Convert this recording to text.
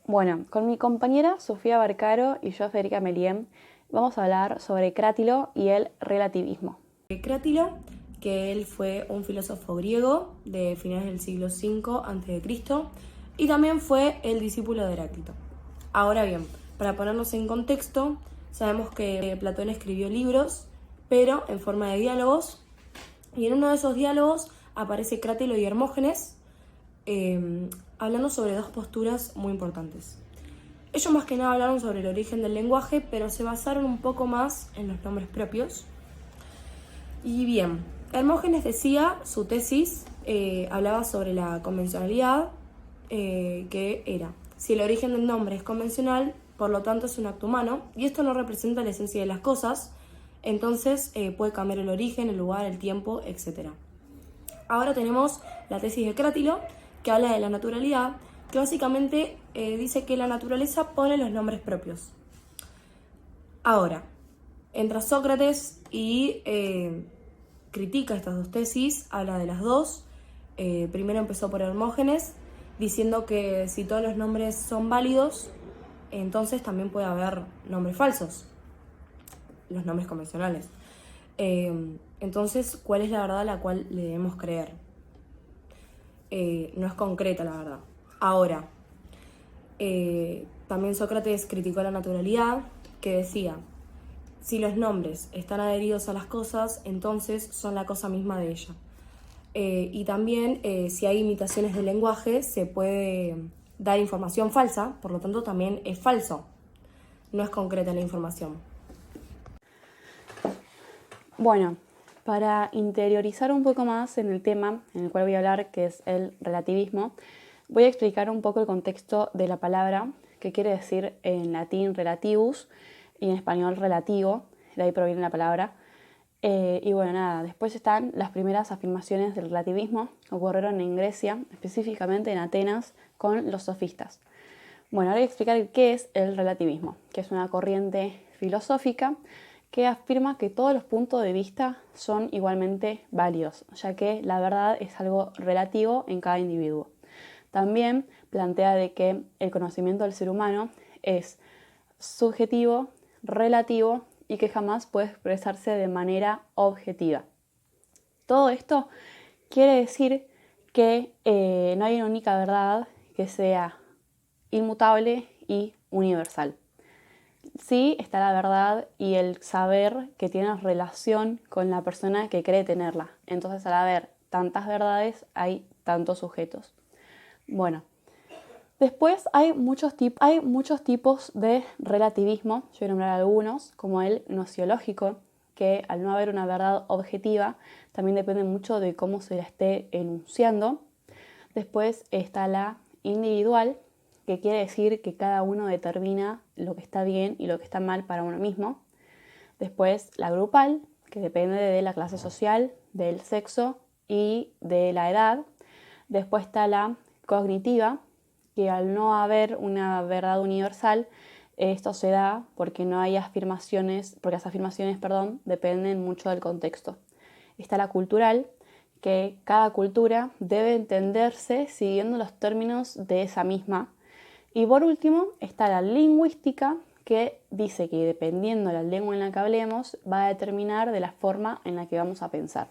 Bueno, con mi compañera Sofía Barcaro y yo, Federica Meliem, vamos a hablar sobre Crátilo y el relativismo. Crátilo, que él fue un filósofo griego de finales del siglo V a.C. y también fue el discípulo de Heráclito. Ahora bien, para ponernos en contexto, sabemos que Platón escribió libros, pero en forma de diálogos, y en uno de esos diálogos aparece Crátilo y Hermógenes hablando sobre dos posturas muy importantes. Ellos más que nada hablaron sobre el origen del lenguaje, pero se basaron un poco más en los nombres propios. Y bien, Hermógenes decía, su tesis hablaba sobre la convencionalidad, que era, si el origen del nombre es convencional, por lo tanto es un acto humano, y esto no representa la esencia de las cosas, entonces puede cambiar el origen, el lugar, el tiempo, etc. Ahora tenemos la tesis de Crátilo, que habla de la naturalidad, que básicamente dice que la naturaleza pone los nombres propios. Ahora, entra Sócrates y critica estas dos tesis, habla de las dos. Primero empezó por Hermógenes, diciendo que si todos los nombres son válidos, entonces también puede haber nombres falsos, los nombres convencionales. Entonces, ¿cuál es la verdad a la cual le debemos creer? No es concreta la verdad. Ahora, también Sócrates criticó la naturalidad, que decía, si los nombres están adheridos a las cosas, entonces son la cosa misma de ella. Y también, si hay imitaciones del lenguaje, se puede dar información falsa, por lo tanto también es falso, no es concreta la información. Bueno, para interiorizar un poco más en el tema en el cual voy a hablar, que es el relativismo, voy a explicar un poco el contexto de la palabra, que quiere decir en latín relativus y en español relativo, de ahí proviene la palabra. Y bueno, nada, después están las primeras afirmaciones del relativismo, que ocurrieron en Grecia, específicamente en Atenas, con los sofistas. Bueno, ahora voy a explicar qué es el relativismo, que es una corriente filosófica que afirma que todos los puntos de vista son igualmente válidos, ya que la verdad es algo relativo en cada individuo. También plantea de que el conocimiento del ser humano es subjetivo, relativo y que jamás puede expresarse de manera objetiva. Todo esto quiere decir que no hay una única verdad que sea inmutable y universal. Sí está la verdad y el saber que tiene relación con la persona que cree tenerla. Entonces, al haber tantas verdades, hay tantos sujetos. Bueno, después hay muchos tipos de relativismo. Yo voy a nombrar algunos, como el nociológico, que al no haber una verdad objetiva, también depende mucho de cómo se la esté enunciando. Después está la individual, que quiere decir que cada uno determina lo que está bien y lo que está mal para uno mismo. Después la grupal, que depende de la clase social, del sexo y de la edad. Después está la cognitiva, que al no haber una verdad universal, esto se da porque no hay afirmaciones, porque las afirmaciones, dependen mucho del contexto. Está la cultural, que cada cultura debe entenderse siguiendo los términos de esa misma. Y por último está la lingüística, que dice que dependiendo de la lengua en la que hablemos, va a determinar de la forma en la que vamos a pensar.